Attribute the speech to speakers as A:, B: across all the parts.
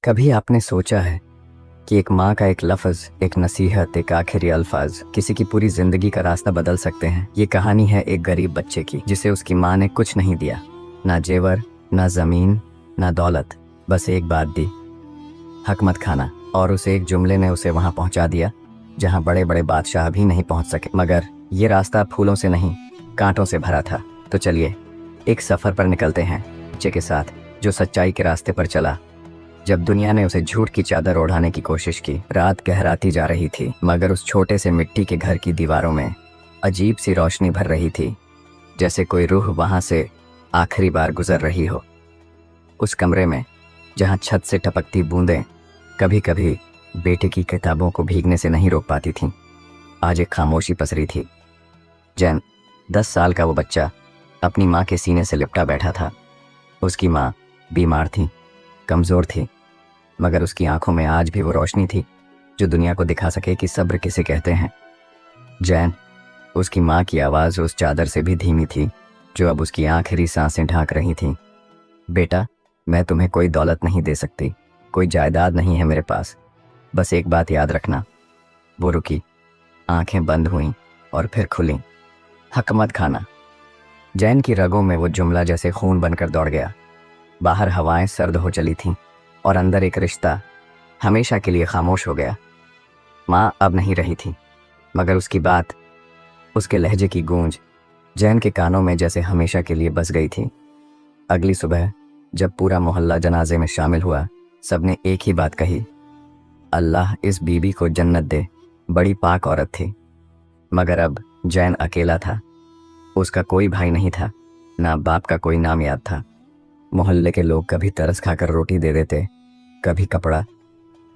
A: कभी आपने सोचा है कि एक माँ का एक लफ्ज़, एक नसीहत, एक आखिरी अल्फाज किसी की पूरी जिंदगी का रास्ता बदल सकते हैं। ये कहानी है एक गरीब बच्चे की जिसे उसकी माँ ने कुछ नहीं दिया, ना जेवर, ना जमीन, ना दौलत, बस एक बात दी, हक मत खाना। और उसे एक जुमले ने उसे वहाँ पहुँचा दिया जहाँ बड़े बड़े बादशाह भी नहीं पहुँच सके। मगर ये रास्ता फूलों से नहीं, कांटों से भरा था। तो चलिए एक सफ़र पर निकलते हैं बच्चे के साथ जो सच्चाई के रास्ते पर चला। जब दुनिया ने उसे झूठ की चादर ओढ़ाने की कोशिश की, रात गहराती जा रही थी, मगर उस छोटे से मिट्टी के घर की दीवारों में अजीब सी रोशनी भर रही थी, जैसे कोई रूह वहां से आखिरी बार गुजर रही हो। उस कमरे में जहां छत से टपकती बूंदें कभी कभी बेटे की किताबों को भीगने से नहीं रोक पाती थीं, आज एक खामोशी पसरी थी। जैन, 10 साल का वो बच्चा, अपनी माँ के सीने से लिपटा बैठा था। उसकी माँ बीमार थी, कमज़ोर थी, मगर उसकी आंखों में आज भी वो रोशनी थी जो दुनिया को दिखा सके कि सब्र किसे कहते हैं। जैन, उसकी माँ की आवाज़ उस चादर से भी धीमी थी जो अब उसकी आखिरी सांसें ढांक रही थीं। बेटा, मैं तुम्हें कोई दौलत नहीं दे सकती, कोई जायदाद नहीं है मेरे पास, बस एक बात याद रखना। वो रुकी, आंखें बंद हुईं और फिर खुलीं। हक मत खाना। जैन की रगों में वो जुमला जैसे खून बनकर दौड़ गया। बाहर हवाएं सर्द हो चली थीं और अंदर एक रिश्ता हमेशा के लिए खामोश हो गया। माँ अब नहीं रही थी, मगर उसकी बात, उसके लहजे की गूंज जैन के कानों में जैसे हमेशा के लिए बस गई थी। अगली सुबह जब पूरा मोहल्ला जनाजे में शामिल हुआ, सबने एक ही बात कही, अल्लाह इस बीबी को जन्नत दे, बड़ी पाक औरत थी। मगर अब जैन अकेला था। उसका कोई भाई नहीं था, ना बाप का कोई नाम याद था। मोहल्ले के लोग कभी तरस खाकर रोटी दे देते, कभी कपड़ा,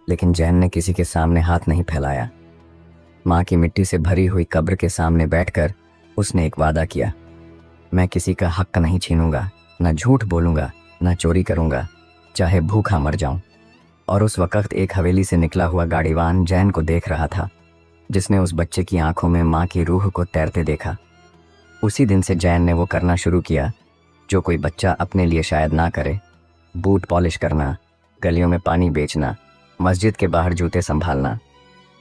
A: लेकिन जैन ने किसी के सामने हाथ नहीं फैलाया। माँ की मिट्टी से भरी हुई कब्र के सामने बैठकर उसने एक वादा किया, मैं किसी का हक नहीं छीनूंगा, ना झूठ बोलूंगा, ना चोरी करूंगा, चाहे भूखा मर जाऊं। और उस वक्त एक हवेली से निकला हुआ गाड़ीवान जैन को देख रहा था, जिसने उस बच्चे की आंखों में माँ की रूह को तैरते देखा। उसी दिन से जैन ने वो करना शुरू किया जो कोई बच्चा अपने लिए शायद ना करे, बूट पॉलिश करना, गलियों में पानी बेचना, मस्जिद के बाहर जूते संभालना।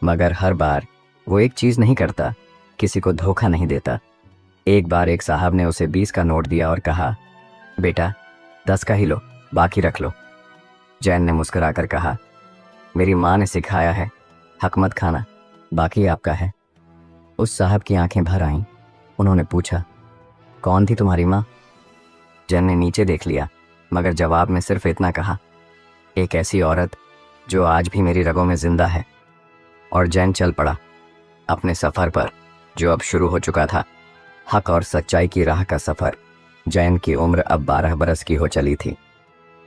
A: मगर हर बार वो एक चीज़ नहीं करता, किसी को धोखा नहीं देता। एक बार एक साहब ने उसे 20 का नोट दिया और कहा, बेटा 10 का ही लो, बाकी रख लो। जैन ने मुस्कुराकर कहा, मेरी माँ ने सिखाया है, हक मत खाना, बाकी आपका है। उस साहब की आंखें भर आईं। उन्होंने पूछा, कौन थी तुम्हारी माँ? जैन ने नीचे देख लिया, मगर जवाब में सिर्फ इतना कहा, एक ऐसी औरत जो आज भी मेरी रगों में जिंदा है। और जैन चल पड़ा अपने सफ़र पर, जो अब शुरू हो चुका था, हक और सच्चाई की राह का सफ़र। जैन की उम्र अब 12 बरस की हो चली थी।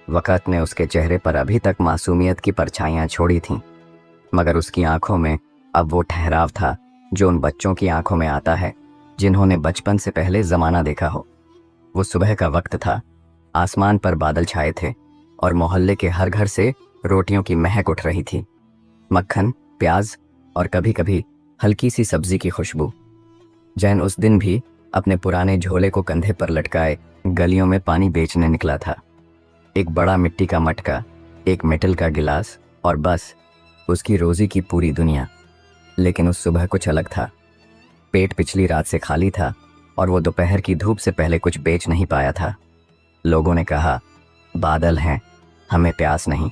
A: वक़्त ने उसके चेहरे पर अभी तक मासूमियत की परछाइयाँ छोड़ी थीं, मगर उसकी आंखों में अब वो ठहराव था जो उन बच्चों की आंखों में आता है जिन्होंने बचपन से पहले ज़माना देखा हो। वो सुबह का वक्त था, आसमान पर बादल छाए थे और मोहल्ले के हर घर से रोटियों की महक उठ रही थी, मक्खन, प्याज और कभी कभी हल्की सी सब्जी की खुशबू। जैन उस दिन भी अपने पुराने झोले को कंधे पर लटकाए गलियों में पानी बेचने निकला था। एक बड़ा मिट्टी का मटका, एक मेटल का गिलास और बस उसकी रोजी की पूरी दुनिया। लेकिन उस सुबह कुछ अलग था। पेट पिछली रात से खाली था और वो दोपहर की धूप से पहले कुछ बेच नहीं पाया था। लोगों ने कहा, बादल हैं, हमें प्यास नहीं।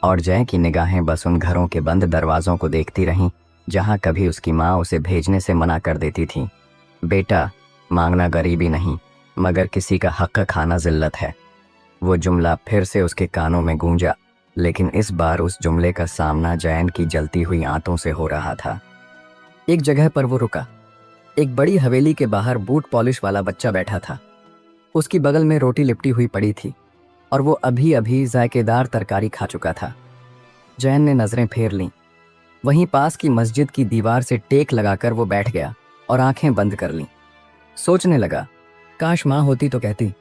A: और जय की निगाहें बस उन घरों के बंद दरवाज़ों को देखती रहीं जहां कभी उसकी माँ उसे भेजने से मना कर देती थी। बेटा, मांगना गरीबी नहीं, मगर किसी का हक खाना जिल्लत है। वो जुमला फिर से उसके कानों में गूंजा, लेकिन इस बार उस जुमले का सामना जैन की जलती हुई आंतों से हो रहा था। एक जगह पर वो रुका। एक बड़ी हवेली के बाहर बूट पॉलिश वाला बच्चा बैठा था। उसकी बगल में रोटी लिपटी हुई पड़ी थी और वो अभी अभी जायकेदार तरकारी खा चुका था। जैन ने नजरें फेर लीं। वहीं पास की मस्जिद की दीवार से टेक लगाकर वो बैठ गया और आंखें बंद कर लीं। सोचने लगा, काश माँ होती तो कहती,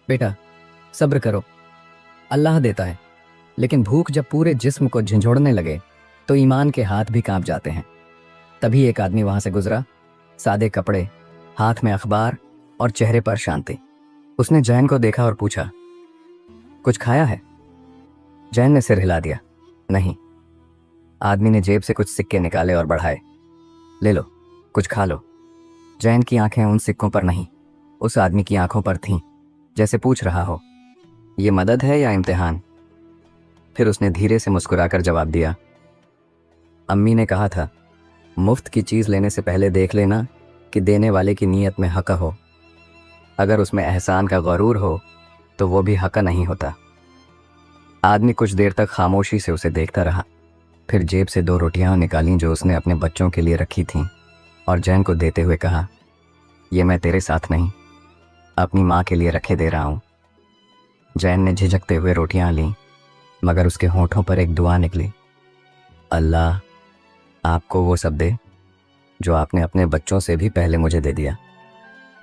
A: बेटा सब्र करो, अल्लाह देता है। लेकिन भूख जब पूरे जिस्म को झंझोड़ने लगे तो ईमान के हाथ भी कांप जाते हैं। तभी एक आदमी वहां से गुजरा, सादे कपड़े, हाथ में अखबार और चेहरे पर शांति। उसने जैन को देखा और पूछा, कुछ खाया है? जैन ने सिर हिला दिया। नहीं। आदमी ने जेब से कुछ सिक्के निकाले और बढ़ाए। ले लो, कुछ खा लो। जैन की आंखें उन सिक्कों पर नहीं, उस आदमी की आंखों पर थीं, जैसे पूछ रहा हो, ये मदद है या इम्तिहान। फिर उसने धीरे से मुस्कुराकर जवाब दिया, अम्मी ने कहा था, मुफ्त की चीज़ लेने से पहले देख लेना कि देने वाले की नीयत में हक़ हो। अगर उसमें एहसान का गरूर हो तो वो भी हक़ नहीं होता। आदमी कुछ देर तक खामोशी से उसे देखता रहा, फिर जेब से 2 रोटियां निकालीं जो उसने अपने बच्चों के लिए रखी थीं, और जैन को देते हुए कहा, ये मैं तेरे साथ नहीं, अपनी माँ के लिए रखे दे रहा हूँ। जैन ने झिझकते हुए रोटियां लीं, मगर उसके होठों पर एक दुआ निकली, अल्लाह आपको वो सब दे जो आपने अपने बच्चों से भी पहले मुझे दे दिया।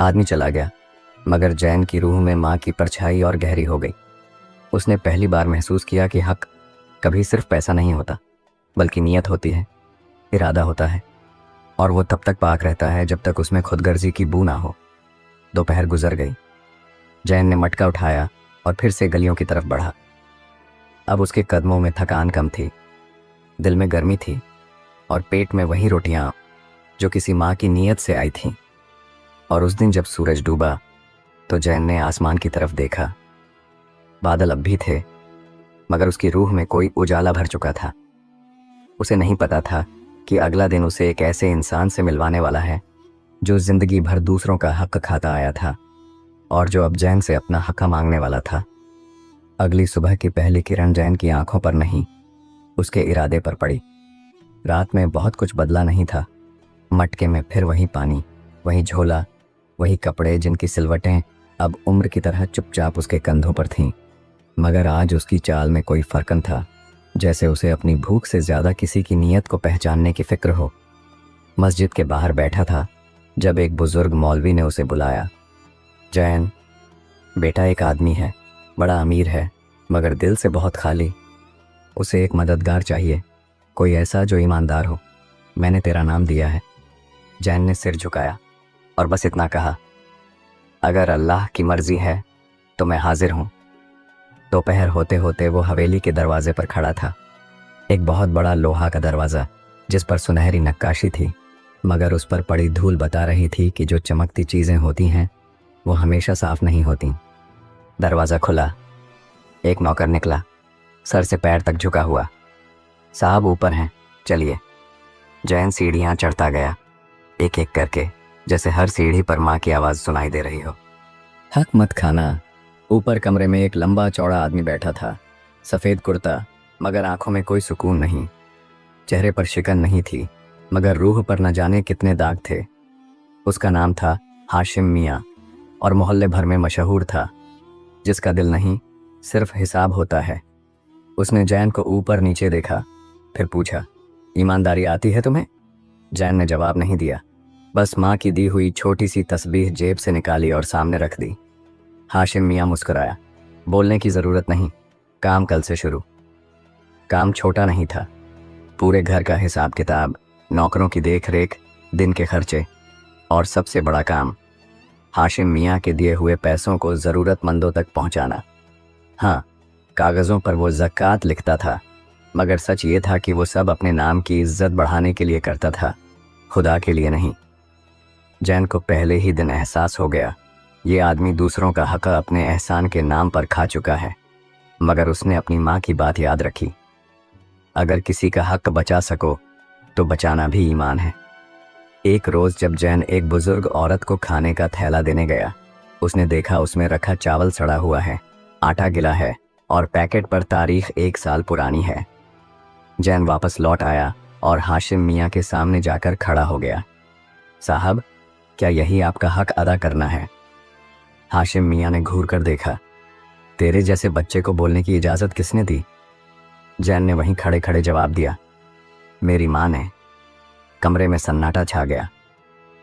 A: आदमी चला गया, मगर जैन की रूह में माँ की परछाई और गहरी हो गई। उसने पहली बार महसूस किया कि हक कभी सिर्फ पैसा नहीं होता, बल्कि नीयत होती है, इरादा होता है, और वो तब तक पाक रहता है जब तक उसमें खुदगर्जी की बू ना हो। दोपहर गुजर गई। जैन ने मटका उठाया और फिर से गलियों की तरफ बढ़ा। अब उसके कदमों में थकान कम थी, दिल में गर्मी थी, और पेट में वही रोटियां जो किसी माँ की नीयत से आई थीं। और उस दिन जब सूरज डूबा तो जैन ने आसमान की तरफ देखा। बादल अब भी थे, मगर उसकी रूह में कोई उजाला भर चुका था। उसे नहीं पता था कि अगला दिन उसे एक ऐसे इंसान से मिलवाने वाला है जो जिंदगी भर दूसरों का हक खाता आया था, और जो अब जैन से अपना हक मांगने वाला था। अगली सुबह की पहली किरण जैन की आंखों पर नहीं, उसके इरादे पर पड़ी। रात में बहुत कुछ बदला नहीं था। मटके में फिर वही पानी, वही झोला, वही कपड़े जिनकी सिलवटें अब उम्र की तरह चुपचाप उसके कंधों पर थीं। मगर आज उसकी चाल में कोई फर्कन था, जैसे उसे अपनी भूख से ज़्यादा किसी की नीयत को पहचानने की फिक्र हो। मस्जिद के बाहर बैठा था जब एक बुजुर्ग मौलवी ने उसे बुलाया। जैन, बेटा एक आदमी है, बड़ा अमीर है, मगर दिल से बहुत खाली। उसे एक मददगार चाहिए, कोई ऐसा जो ईमानदार हो। मैंने तेरा नाम दिया है। जैन ने सिर झुकाया और बस इतना कहा, अगर अल्लाह की मर्जी है तो मैं हाजिर हूँ। दोपहर होते होते वो हवेली के दरवाजे पर खड़ा था। एक बहुत बड़ा लोहा का दरवाज़ा जिस पर सुनहरी नक्काशी थी, मगर उस पर पड़ी धूल बता रही थी कि जो चमकती चीज़ें होती हैं वो हमेशा साफ नहीं होती। दरवाज़ा खुला। एक नौकर निकला, सर से पैर तक झुका हुआ। साहब ऊपर हैं, चलिए। जैन सीढ़ियाँ चढ़ता गया, एक एक करके, जैसे हर सीढ़ी पर माँ की आवाज़ सुनाई दे रही हो। हक मत खाना। ऊपर कमरे में एक लंबा चौड़ा आदमी बैठा था, सफ़ेद कुर्ता, मगर आंखों में कोई सुकून नहीं। चेहरे पर शिकन नहीं थी, मगर रूह पर न जाने कितने दाग थे। उसका नाम था हाशिम मियाँ, और मोहल्ले भर में मशहूर था। जिसका दिल नहीं, सिर्फ हिसाब होता है। उसने जैन को ऊपर नीचे देखा, फिर पूछा, ईमानदारी आती है तुम्हें? जैन ने जवाब नहीं दिया, बस माँ की दी हुई छोटी सी तस्बीह जेब से निकाली और सामने रख दी। हाशिम मियाँ मुस्कुराया, बोलने की ज़रूरत नहीं, काम कल से शुरू। काम छोटा नहीं था, पूरे घर का हिसाब किताब, नौकरों की देख रेख, दिन के खर्चे, और सबसे बड़ा काम, हाशिम मियाँ के दिए हुए पैसों को ज़रूरतमंदों तक पहुँचाना। हाँ, कागज़ों पर वो ज़कात लिखता था, मगर सच ये था कि वो सब अपने नाम की इज्जत बढ़ाने के लिए करता था, खुदा के लिए नहीं। जैन को पहले ही दिन एहसास हो गया, ये आदमी दूसरों का हक अपने एहसान के नाम पर खा चुका है, मगर उसने अपनी माँ की बात याद रखी, अगर किसी का हक बचा सको तो बचाना भी ईमान है। एक रोज़ जब जैन एक बुजुर्ग औरत को खाने का थैला देने गया, उसने देखा उसमें रखा चावल सड़ा हुआ है, आटा गिला है, और पैकेट पर तारीख 1 साल पुरानी है। जैन वापस लौट आया और हाशिम मियाँ के सामने जाकर खड़ा हो गया। साहब, क्या यही आपका हक अदा करना है? हाशिम मियाँ ने घूर कर देखा। तेरे जैसे बच्चे को बोलने की इजाज़त किसने दी? जैन ने वहीं खड़े खड़े जवाब दिया, मेरी माँ ने। कमरे में सन्नाटा छा गया।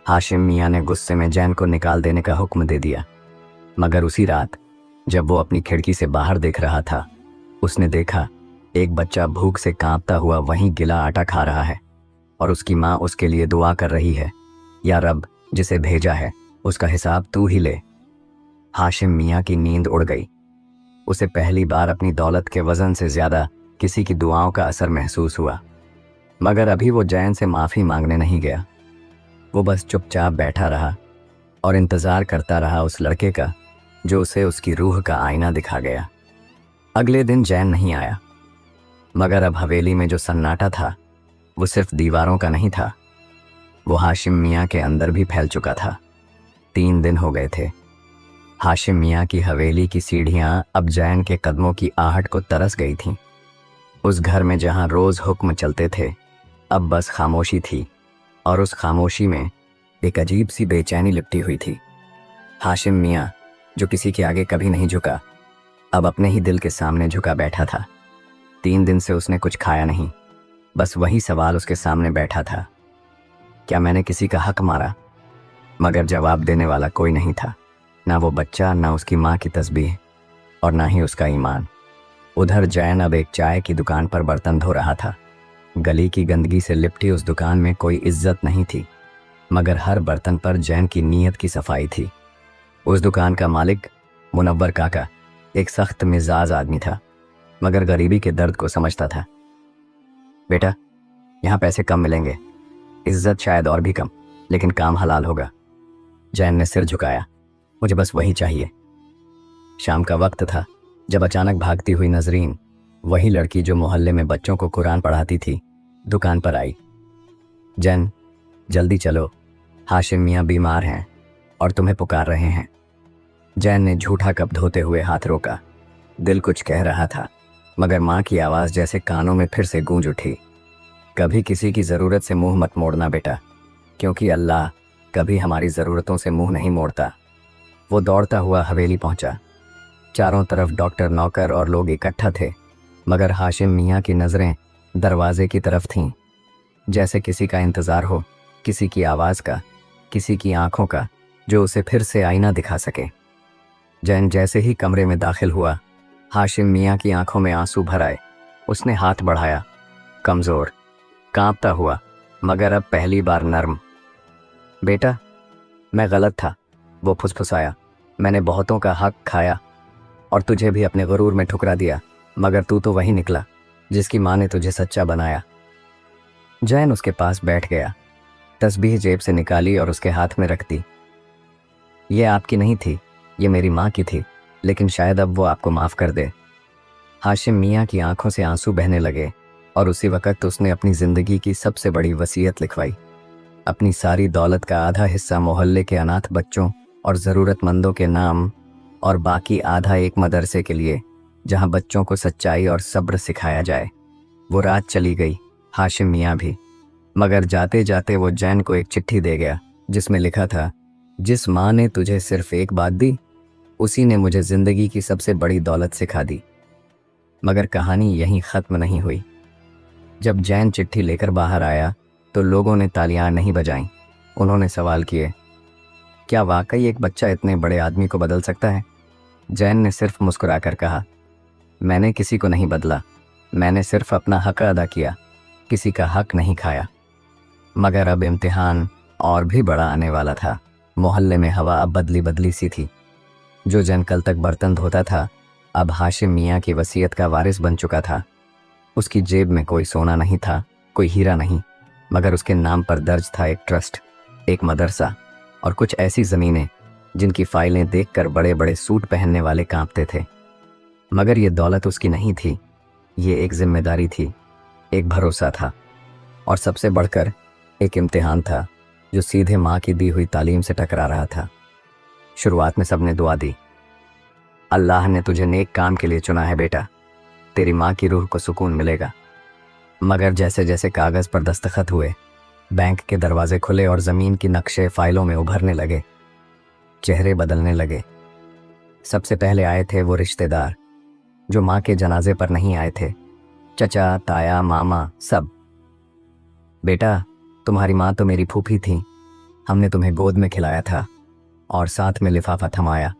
A: हाशिम मियाँ ने गुस्से में जैन को निकाल देने का हुक्म दे दिया, मगर उसी रात जब वो अपनी खिड़की से बाहर देख रहा था, उसने देखा एक बच्चा भूख से कांपता हुआ वहीं गिला आटा खा रहा है, और उसकी माँ उसके लिए दुआ कर रही है, या रब जिसे भेजा है उसका हिसाब तू ही ले। हाशिम मियाँ की नींद उड़ गई। उसे पहली बार अपनी दौलत के वजन से ज्यादा किसी की दुआओं का असर महसूस हुआ। मगर अभी वो जैन से माफी मांगने नहीं गया। वो बस चुपचाप बैठा रहा और इंतजार करता रहा उस लड़के का जो उसे उसकी रूह का आईना दिखा गया। अगले दिन जैन नहीं आया, मगर अब हवेली में जो सन्नाटा था वो सिर्फ दीवारों का नहीं था, वो हाशिम मियाँ के अंदर भी फैल चुका था। 3 दिन हो गए थे। हाशिम मियाँ की हवेली की सीढ़ियाँ अब जैन के कदमों की आहट को तरस गई थीं। उस घर में जहाँ रोज हुक्म चलते थे, अब बस खामोशी थी, और उस खामोशी में एक अजीब सी बेचैनी लिपटी हुई थी। हाशिम मियाँ, जो किसी के आगे कभी नहीं झुका, अब अपने ही दिल के सामने झुका बैठा था। 3 दिन से उसने कुछ खाया नहीं, बस वही सवाल उसके सामने बैठा था, क्या मैंने किसी का हक मारा? मगर जवाब देने वाला कोई नहीं था, ना वो बच्चा, ना उसकी माँ की तस्बीह, और ना ही उसका ईमान। उधर जैन अब एक चाय की दुकान पर बर्तन धो रहा था। गली की गंदगी से लिपटी उस दुकान में कोई इज्जत नहीं थी, मगर हर बर्तन पर जैन की नीयत की सफाई थी। उस दुकान का मालिक मुनव्वर काका एक सख्त मिजाज आदमी था, मगर गरीबी के दर्द को समझता था। बेटा, यहाँ पैसे कम मिलेंगे, इज्जत शायद और भी कम, लेकिन काम हलाल होगा। जैन ने सिर झुकाया, मुझे बस वही चाहिए। शाम का वक्त था जब अचानक भागती हुई नजरीन, वही लड़की जो मोहल्ले में बच्चों को कुरान पढ़ाती थी, दुकान पर आई। जैन, जल्दी चलो, हाशिम मियाँ बीमार हैं और तुम्हें पुकार रहे हैं। जैन ने झूठा कप धोते हुए हाथ रोका। दिल कुछ कह रहा था, मगर माँ की आवाज़ जैसे कानों में फिर से गूंज उठी। कभी किसी की ज़रूरत से मुंह मत मोड़ना बेटा, क्योंकि अल्लाह कभी हमारी ज़रूरतों से मुंह नहीं मोड़ता। वो दौड़ता हुआ हवेली पहुंचा। चारों तरफ डॉक्टर, नौकर और लोग इकट्ठा थे, मगर हाशिम मियाँ की नज़रें दरवाजे की तरफ थीं, जैसे किसी का इंतज़ार हो, किसी की आवाज़ का, किसी की आंखों का जो उसे फिर से आईना दिखा सके। जैन जैसे ही कमरे में दाखिल हुआ, हाशिम मियाँ की आंखों में आंसू भर आए। उसने हाथ बढ़ाया, कमज़ोर, कांपता हुआ, मगर अब पहली बार नर्म। बेटा, मैं गलत था, वो फुसफुसाया। मैंने बहुतों का हक खाया और तुझे भी अपने गुरूर में ठुकरा दिया, मगर तू तो वही निकला जिसकी माँ ने तुझे सच्चा बनाया। जैन उसके पास बैठ गया, तस्बीह जेब से निकाली और उसके हाथ में रख दी। ये आपकी नहीं थी, ये मेरी माँ की थी, लेकिन शायद अब वो आपको माफ़ कर दे। हाशिम मियाँ की आंखों से आंसू बहने लगे और उसी वक्त उसने अपनी ज़िंदगी की सबसे बड़ी वसीयत लिखवाई। अपनी सारी दौलत का आधा हिस्सा मोहल्ले के अनाथ बच्चों और ज़रूरतमंदों के नाम, और बाकी आधा एक मदरसे के लिए जहाँ बच्चों को सच्चाई और सब्र सिखाया जाए। वो रात चली गई, हाशिम मियाँ भी, मगर जाते जाते वो जैन को एक चिट्ठी दे गया जिसमें लिखा था, जिस माँ ने तुझे सिर्फ एक बात दी, उसी ने मुझे ज़िंदगी की सबसे बड़ी दौलत सिखा दी। मगर कहानी यहीं ख़त्म नहीं हुई। जब जैन चिट्ठी लेकर बाहर आया तो लोगों ने तालियां नहीं बजाईं। उन्होंने सवाल किए, क्या वाकई एक बच्चा इतने बड़े आदमी को बदल सकता है? जैन ने सिर्फ मुस्कुराकर कहा, मैंने किसी को नहीं बदला, मैंने सिर्फ अपना हक अदा किया, किसी का हक नहीं खाया। मगर अब इम्तिहान और भी बड़ा आने वाला था। मोहल्ले में हवा अब बदली बदली सी थी। जो जैन कल तक बर्तन धोता था, अब हाशिम मियाँ की वसीयत का वारिस बन चुका था। उसकी जेब में कोई सोना नहीं था, कोई हीरा नहीं, मगर उसके नाम पर दर्ज था एक ट्रस्ट, एक मदरसा और कुछ ऐसी ज़मीनें जिनकी फाइलें देखकर बड़े बड़े सूट पहनने वाले कांपते थे। मगर ये दौलत उसकी नहीं थी, ये एक जिम्मेदारी थी, एक भरोसा था, और सबसे बढ़कर एक इम्तिहान था जो सीधे माँ की दी हुई तालीम से टकरा रहा था। शुरुआत में सबने दुआ दी, अल्लाह ने तुझे नेक काम के लिए चुना है बेटा, तेरी माँ की रूह को सुकून मिलेगा। मगर जैसे जैसे कागज़ पर दस्तखत हुए, बैंक के दरवाजे खुले और ज़मीन की नक्शे फाइलों में उभरने लगे, चेहरे बदलने लगे। सबसे पहले आए थे वो रिश्तेदार जो माँ के जनाजे पर नहीं आए थे, चचा, ताया, मामा, सब। बेटा, तुम्हारी माँ तो मेरी फूफी थी, हमने तुम्हें गोद में खिलाया था और साथ में लिफाफा थमाया।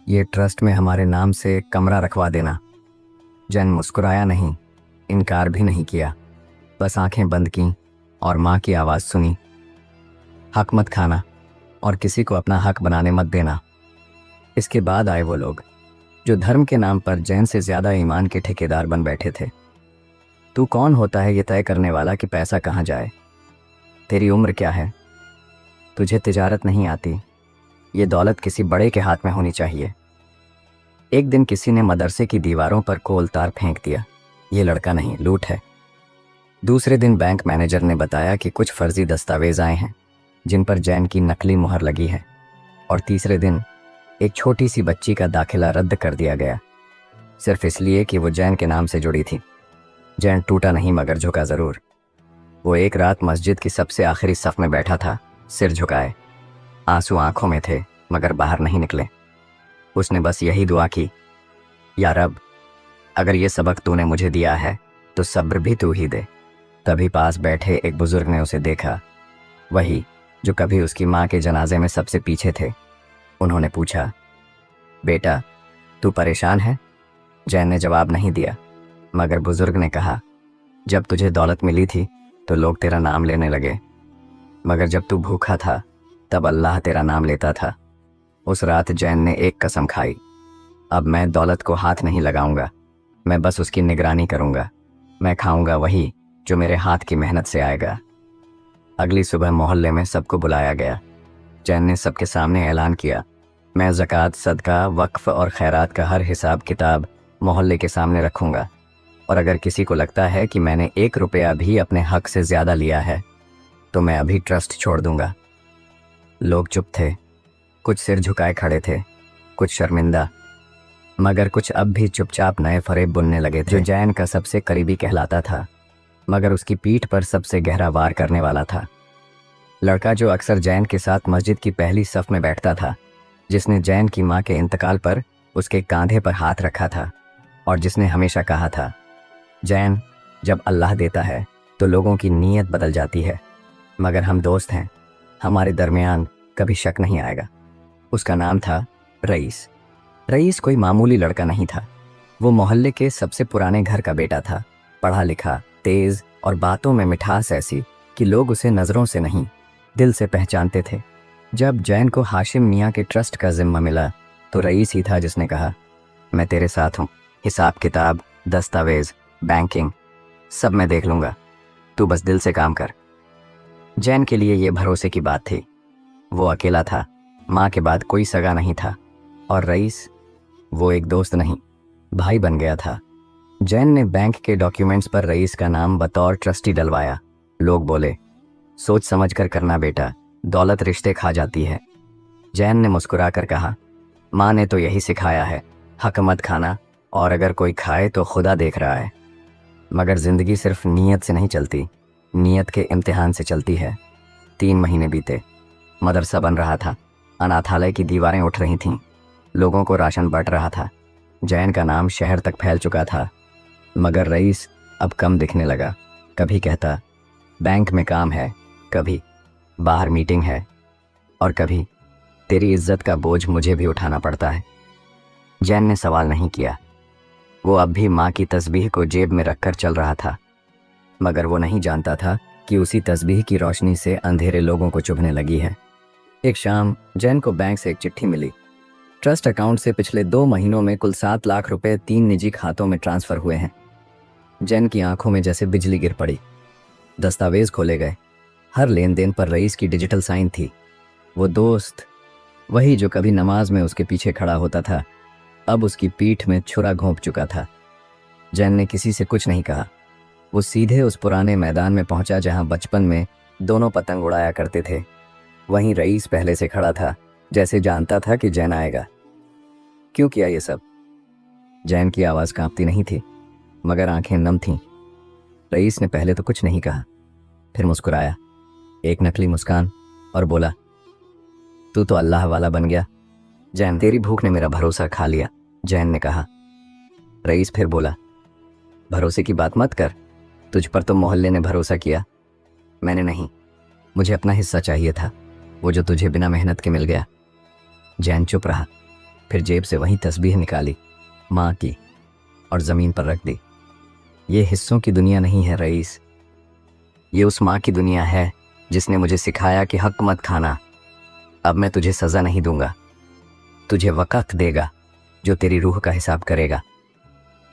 A: ये ट्रस्ट में हमारे नाम से कमरा रखवा देना। जैन मुस्कुराया नहीं, इनकार भी नहीं किया, बस आंखें बंद की और माँ की आवाज़ सुनी, हक मत खाना और किसी को अपना हक बनाने मत देना। इसके बाद आए वो लोग जो धर्म के नाम पर जैन से ज़्यादा ईमान के ठेकेदार बन बैठे थे। तू कौन होता है ये तय करने वाला कि पैसा कहाँ जाए? तेरी उम्र क्या है? तुझे तिजारत नहीं आती? ये दौलत किसी बड़े के हाथ में होनी चाहिए। एक दिन किसी ने मदरसे की दीवारों पर कोल तार फेंक दिया। ये लड़का नहीं, लूट है। दूसरे दिन बैंक मैनेजर ने बताया कि कुछ फर्जी दस्तावेज आए हैं जिन पर जैन की नकली मुहर लगी है। और तीसरे दिन एक छोटी सी बच्ची का दाखिला रद्द कर दिया गया, सिर्फ इसलिए कि वो जैन के नाम से जुड़ी थी। जैन टूटा नहीं मगर झुका ज़रूर। वो एक रात मस्जिद की सबसे आखिरी सफ में बैठा था, सिर झुकाए। आंसू आंखों में थे मगर बाहर नहीं निकले। उसने बस यही दुआ की, या रब, अगर ये सबक तूने मुझे दिया है तो सब्र भी तू ही दे। तभी पास बैठे एक बुजुर्ग ने उसे देखा, वही जो कभी उसकी माँ के जनाजे में सबसे पीछे थे। उन्होंने पूछा, बेटा तू परेशान है? जैन ने जवाब नहीं दिया, मगर बुजुर्ग ने कहा, जब तुझे दौलत मिली थी तो लोग तेरा नाम लेने लगे, मगर जब तू भूखा था तब अल्लाह तेरा नाम लेता था। उस रात जैन ने एक कसम खाई, अब मैं दौलत को हाथ नहीं लगाऊंगा, मैं बस उसकी निगरानी करूंगा। मैं खाऊंगा वही जो मेरे हाथ की मेहनत से आएगा। अगली सुबह मोहल्ले में सबको बुलाया गया। जैन ने सबके सामने ऐलान किया, मैं ज़कात, सदका, वक्फ और खैरात का हर हिसाब किताब मोहल्ले के सामने रखूंगा, और अगर किसी को लगता है कि मैंने 1 रुपया भी अपने हक से ज़्यादा लिया है तो मैं अभी ट्रस्ट छोड़ दूंगा। लोग चुप थे, कुछ सिर झुकाए खड़े थे, कुछ शर्मिंदा, मगर कुछ अब भी चुपचाप नए फरेब बुनने लगे थे। जो जैन का सबसे करीबी कहलाता था मगर उसकी पीठ पर सबसे गहरा वार करने वाला था। लड़का जो अक्सर जैन के साथ मस्जिद की पहली सफ में बैठता था, जिसने जैन की माँ के इंतकाल पर उसके कांधे पर हाथ रखा था और जिसने हमेशा कहा था, जैन, जब अल्लाह देता है तो लोगों की नीयत बदल जाती है, मगर हम दोस्त हैं, हमारे दरमियान कभी शक नहीं आएगा। उसका नाम था रईस। रईस कोई मामूली लड़का नहीं था। वो मोहल्ले के सबसे पुराने घर का बेटा था, पढ़ा लिखा, तेज और बातों में मिठास ऐसी कि लोग उसे नज़रों से नहीं दिल से पहचानते थे। जब जैन को हाशिम मियाँ के ट्रस्ट का जिम्मा मिला तो रईस ही था जिसने कहा, मैं तेरे साथ हूँ, हिसाब किताब, दस्तावेज, बैंकिंग सब मैं देख लूँगा, तू बस दिल से काम कर। जैन के लिए ये भरोसे की बात थी। वो अकेला था, माँ के बाद कोई सगा नहीं था, और रईस वो एक दोस्त नहीं, भाई बन गया था। जैन ने बैंक के डॉक्यूमेंट्स पर रईस का नाम बतौर ट्रस्टी डलवाया। लोग बोले, सोच समझ कर करना बेटा, दौलत रिश्ते खा जाती है। जैन ने मुस्कुरा कर कहा, माँ ने तो यही सिखाया है, हक मत खाना, और अगर कोई खाए तो खुदा देख रहा है। मगर ज़िंदगी सिर्फ नीयत से नहीं चलती, नीयत के इम्तिहान से चलती है। 3 महीने बीते, मदरसा बन रहा था, अनाथालय की दीवारें उठ रही थीं, लोगों को राशन बंट रहा था। जैन का नाम शहर तक फैल चुका था, मगर रईस अब कम दिखने लगा। कभी कहता, बैंक में काम है, कभी बाहर मीटिंग है, और कभी तेरी इज्जत का बोझ मुझे भी उठाना पड़ता है। जैन ने सवाल नहीं किया। वो अब भी माँ की तस्बीह को जेब में रखकर चल रहा था, मगर वो नहीं जानता था कि उसी तस्बीह की रोशनी से अंधेरे लोगों को चुभने लगी है। एक शाम जैन को बैंक से एक चिट्ठी मिली। ट्रस्ट अकाउंट से पिछले 2 महीनों में कुल 7 लाख रुपए 3 निजी खातों में ट्रांसफ़र हुए हैं। जैन की आंखों में जैसे बिजली गिर पड़ी। दस्तावेज खोले गए, हर लेन देन पर रईस की डिजिटल साइन थी। वो दोस्त, वही जो कभी नमाज में उसके पीछे खड़ा होता था, अब उसकी पीठ में छुरा घोंप चुका था। जैन ने किसी से कुछ नहीं कहा। वो सीधे उस पुराने मैदान में पहुंचा जहां बचपन में दोनों पतंग उड़ाया करते थे। वहीं रईस पहले से खड़ा था, जैसे जानता था कि जैन आएगा। क्यों किया ये सब? जैन की आवाज़ कांपती नहीं थी, मगर आंखें नम थीं। रईस ने पहले तो कुछ नहीं कहा, फिर मुस्कुराया, एक नकली मुस्कान, और बोला, तू तो अल्लाह वाला बन गया। जैन, तेरी भूख ने मेरा भरोसा खा लिया, जैन ने कहा। रईस फिर बोला, भरोसे की बात मत कर, तुझ पर तो मोहल्ले ने भरोसा किया, मैंने नहीं। मुझे अपना हिस्सा चाहिए था, वो जो तुझे बिना मेहनत के मिल गया। जैन चुप रहा, फिर जेब से वही तस्बीह निकाली, माँ की, और ज़मीन पर रख दी। ये हिस्सों की दुनिया नहीं है रईस, ये उस माँ की दुनिया है जिसने मुझे सिखाया कि हक मत खाना। अब मैं तुझे सज़ा नहीं दूंगा, तुझे वक़्त देगा, जो तेरी रूह का हिसाब करेगा।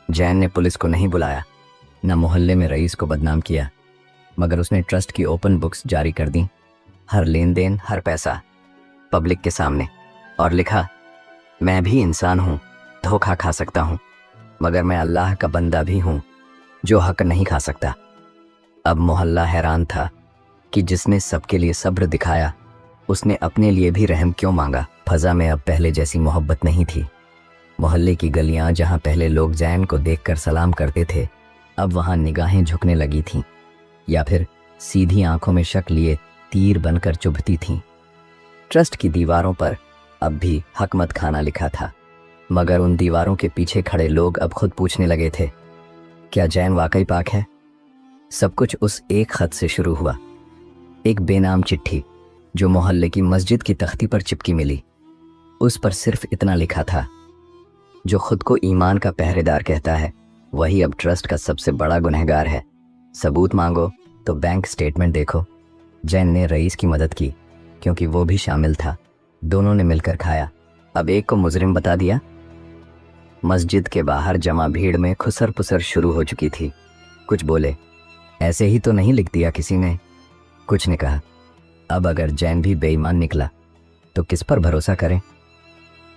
A: जैन ने पुलिस को नहीं बुलाया, न मोहल्ले में रईस को बदनाम किया, मगर उसने ट्रस्ट की ओपन बुक्स जारी कर दी, हर लेन देन, हर पैसा पब्लिक के सामने, और लिखा, मैं भी इंसान हूँ, धोखा खा सकता हूँ, मगर मैं अल्लाह का बंदा भी हूँ जो हक नहीं खा सकता। अब मोहल्ला हैरान था कि जिसने सबके लिए सब्र दिखाया, उसने अपने लिए भी रहम क्यों मांगा। फजा में अब पहले जैसी मोहब्बत नहीं थी। मोहल्ले की गलियां जहां पहले लोग जैन को देखकर सलाम करते थे, अब वहां निगाहें झुकने लगी थीं, या फिर सीधी आंखों में शक लिए तीर बनकर चुभती थीं। ट्रस्ट की दीवारों पर अब भी हक मत खाना लिखा था, मगर उन दीवारों के पीछे खड़े लोग अब खुद पूछने लगे थे, क्या जैन वाकई पाक है? सब कुछ उस एक खत से शुरू हुआ, एक बेनाम चिट्ठी जो मोहल्ले की मस्जिद की तख्ती पर चिपकी मिली। उस पर सिर्फ इतना लिखा था, जो खुद को ईमान का पहरेदार कहता है, वही अब ट्रस्ट का सबसे बड़ा गुनहगार है। सबूत मांगो तो बैंक स्टेटमेंट देखो। जैन ने रईस की मदद की, क्योंकि वो भी शामिल था। दोनों ने मिलकर खाया। अब एक को मुजरिम बता दिया। मस्जिद के बाहर जमा भीड़ में खुसर पुसर शुरू हो चुकी थी। कुछ बोले, ऐसे ही तो नहीं लिख दिया किसी ने। कुछ ने कहा, अब अगर जैन भी बेईमान निकला तो किस पर भरोसा करें।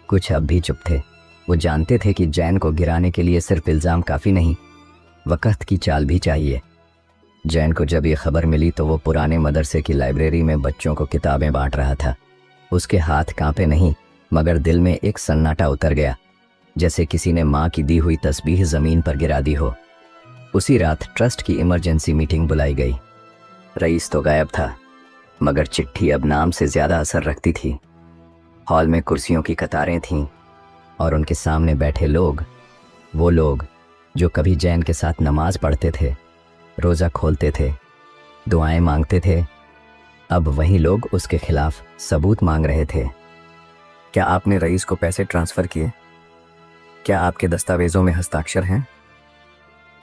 A: कुछ अब भी चुप थे। वो जानते थे कि जैन को गिराने के लिए सिर्फ इल्ज़ाम काफ़ी नहीं, वक़्त की चाल भी चाहिए। जैन को जब ये खबर मिली तो वो पुराने मदरसे की लाइब्रेरी में बच्चों को किताबें बांट रहा था। उसके हाथ कांपे नहीं, मगर दिल में एक सन्नाटा उतर गया, जैसे किसी ने माँ की दी हुई तस्बीह ज़मीन पर गिरा दी हो। उसी रात ट्रस्ट की इमरजेंसी मीटिंग बुलाई गई। रईस तो गायब था, मगर चिट्ठी अब नाम से ज़्यादा असर रखती थी। हॉल में कुर्सियों की कतारें थीं, और उनके सामने बैठे लोग, वो लोग जो कभी जैन के साथ नमाज पढ़ते थे, रोज़ा खोलते थे, दुआएं मांगते थे, अब वही लोग उसके खिलाफ सबूत मांग रहे थे। क्या आपने रईस को पैसे ट्रांसफ़र किए? क्या आपके दस्तावेज़ों में हस्ताक्षर हैं?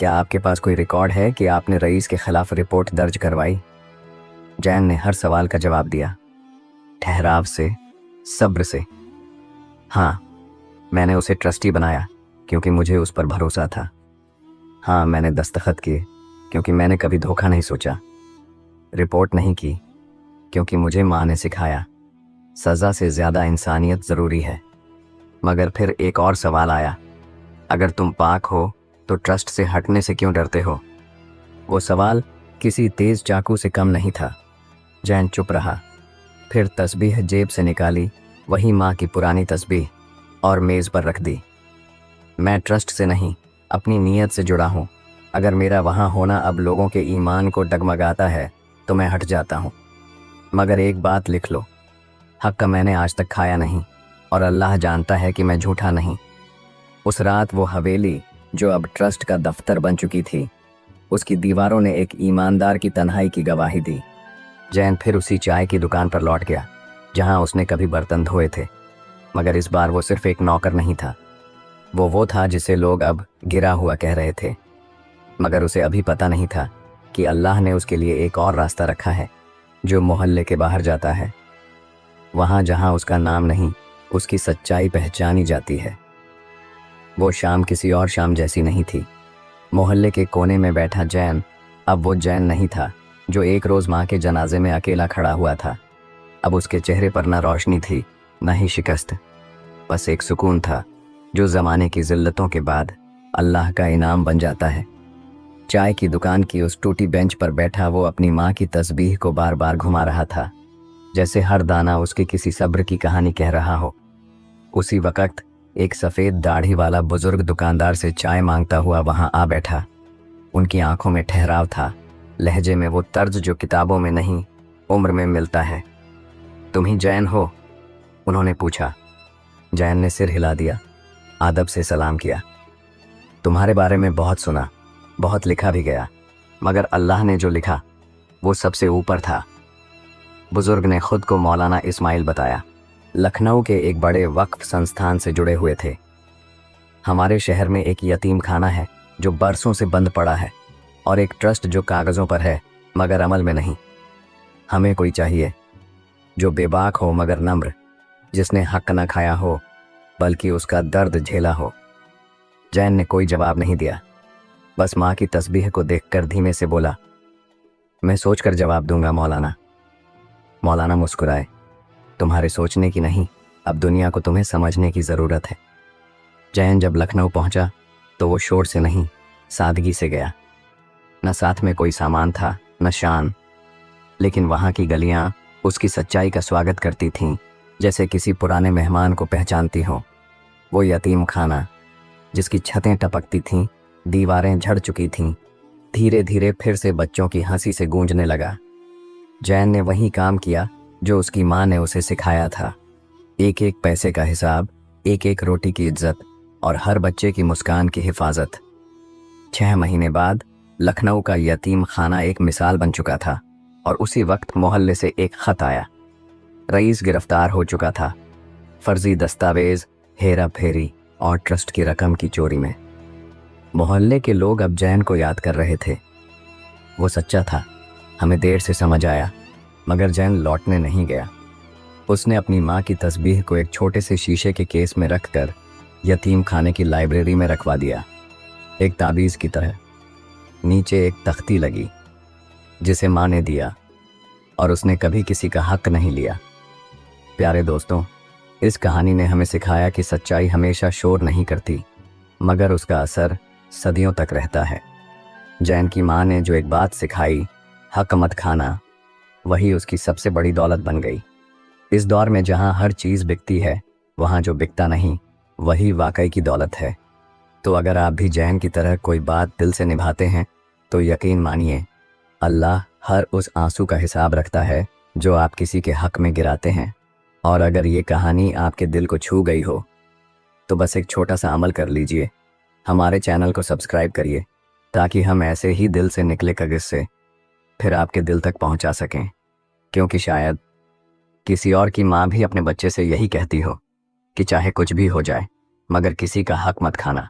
A: क्या आपके पास कोई रिकॉर्ड है कि आपने रईस के खिलाफ रिपोर्ट दर्ज करवाई? जैन ने हर सवाल का जवाब दिया, ठहराव से, सब्र से। हाँ, मैंने उसे ट्रस्टी बनाया क्योंकि मुझे उस पर भरोसा था। हाँ, मैंने दस्तखत किए क्योंकि मैंने कभी धोखा नहीं सोचा। रिपोर्ट नहीं की क्योंकि मुझे माँ ने सिखाया, सज़ा से ज़्यादा इंसानियत ज़रूरी है। मगर फिर एक और सवाल आया, अगर तुम पाक हो तो ट्रस्ट से हटने से क्यों डरते हो? वो सवाल किसी तेज़ चाकू से कम नहीं था। जैन चुप रहा, फिर तस्बीह जेब से निकाली, वही माँ की पुरानी तस्बीह, और मेज़ पर रख दी। मैं ट्रस्ट से नहीं, अपनी नीयत से जुड़ा हूँ। अगर मेरा वहाँ होना अब लोगों के ईमान को डगमगाता है तो मैं हट जाता हूँ। मगर एक बात लिख लो, हक का मैंने आज तक खाया नहीं, और अल्लाह जानता है कि मैं झूठा नहीं। उस रात वो हवेली जो अब ट्रस्ट का दफ्तर बन चुकी थी, उसकी दीवारों ने एक ईमानदार की तन्हाई की गवाही दी। जैन फिर उसी चाय की दुकान पर लौट गया जहां उसने कभी बर्तन धोए थे, मगर इस बार वो सिर्फ एक नौकर नहीं था। वो था जिसे लोग अब गिरा हुआ कह रहे थे, मगर उसे अभी पता नहीं था कि अल्लाह ने उसके लिए एक और रास्ता रखा है जो मोहल्ले के बाहर जाता है, वहाँ जहाँ उसका नाम नहीं, उसकी सच्चाई पहचानी जाती है। वो शाम किसी और शाम जैसी नहीं थी। मोहल्ले के कोने में बैठा जैन अब वो जैन नहीं था जो एक रोज़ माँ के जनाजे में अकेला खड़ा हुआ था। अब उसके चेहरे पर न रोशनी थी, न ही शिकस्त, बस एक सुकून था जो ज़माने की ज़िल्लतों के बाद अल्लाह का इनाम बन जाता है। चाय की दुकान की उस टूटी बेंच पर बैठा वो अपनी माँ की तस्बीह को बार बार घुमा रहा था, जैसे हर दाना उसके किसी सब्र की कहानी कह रहा हो। उसी वक़्त एक सफ़ेद दाढ़ी वाला बुजुर्ग दुकानदार से चाय मांगता हुआ वहाँ आ बैठा। उनकी आंखों में ठहराव था, लहजे में वो तर्ज जो किताबों में नहीं, उम्र में मिलता है। तुम ही जैन हो? उन्होंने पूछा। जैन ने सिर हिला दिया, आदब से सलाम किया। तुम्हारे बारे में बहुत सुना, बहुत लिखा भी गया, मगर अल्लाह ने जो लिखा वो सबसे ऊपर था। बुजुर्ग ने खुद को मौलाना इस्माइल बताया, लखनऊ के एक बड़े वक्फ संस्थान से जुड़े हुए थे। हमारे शहर में एक यतीम खाना है जो बरसों से बंद पड़ा है, और एक ट्रस्ट जो कागज़ों पर है मगर अमल में नहीं। हमें कोई चाहिए जो बेबाक हो मगर नम्र, जिसने हक न खाया हो बल्कि उसका दर्द झेला हो। जैन ने कोई जवाब नहीं दिया, बस माँ की तस्बीह को देखकर धीमे से बोला, मैं सोचकर जवाब दूंगा मौलाना। मौलाना मुस्कुराए, तुम्हारे सोचने की नहीं, अब दुनिया को तुम्हें समझने की ज़रूरत है। जैन जब लखनऊ पहुंचा तो वो शोर से नहीं, सादगी से गया। न साथ में कोई सामान था, न शान, लेकिन वहाँ की गलियाँ उसकी सच्चाई का स्वागत करती थीं, जैसे किसी पुराने मेहमान को पहचानती हों। वो यतीम खाना, जिसकी छतें टपकती थीं, दीवारें झड़ चुकी थीं, धीरे धीरे फिर से बच्चों की हंसी से गूंजने लगा। जैन ने वही काम किया जो उसकी माँ ने उसे सिखाया था, एक एक पैसे का हिसाब, एक एक रोटी की इज्जत और हर बच्चे की मुस्कान की हिफाजत। 6 महीने बाद लखनऊ का यतीम खाना एक मिसाल बन चुका था और उसी वक्त मोहल्ले से एक खत आया। रईस गिरफ्तार हो चुका था, फर्जी दस्तावेज, हेरा फेरी और ट्रस्ट की रकम की चोरी में। मोहल्ले के लोग अब जैन को याद कर रहे थे। वो सच्चा था, हमें देर से समझ आया, मगर जैन लौटने नहीं गया। उसने अपनी माँ की तस्बीह को एक छोटे से शीशे के केस में रखकर यतीम खाने की लाइब्रेरी में रखवा दिया, एक ताबीज़ की तरह। नीचे एक तख्ती लगी जिसे माँ ने दिया, और उसने कभी किसी का हक नहीं लिया। प्यारे दोस्तों, इस कहानी ने हमें सिखाया कि सच्चाई हमेशा शोर नहीं करती, मगर उसका असर सदियों तक रहता है। जैन की माँ ने जो एक बात सिखाई, हक मत खाना, वही उसकी सबसे बड़ी दौलत बन गई। इस दौर में जहाँ हर चीज़ बिकती है, वहाँ जो बिकता नहीं, वही वाकई की दौलत है। तो अगर आप भी जैन की तरह कोई बात दिल से निभाते हैं, तो यकीन मानिए, अल्लाह हर उस आंसू का हिसाब रखता है जो आप किसी के हक में गिराते हैं। और अगर ये कहानी आपके दिल को छू गई हो, तो बस एक छोटा सा अमल कर लीजिए, हमारे चैनल को सब्सक्राइब करिए, ताकि हम ऐसे ही दिल से निकले किस्से फिर आपके दिल तक पहुंचा सकें। क्योंकि शायद किसी और की माँ भी अपने बच्चे से यही कहती हो कि चाहे कुछ भी हो जाए, मगर किसी का हक मत खाना।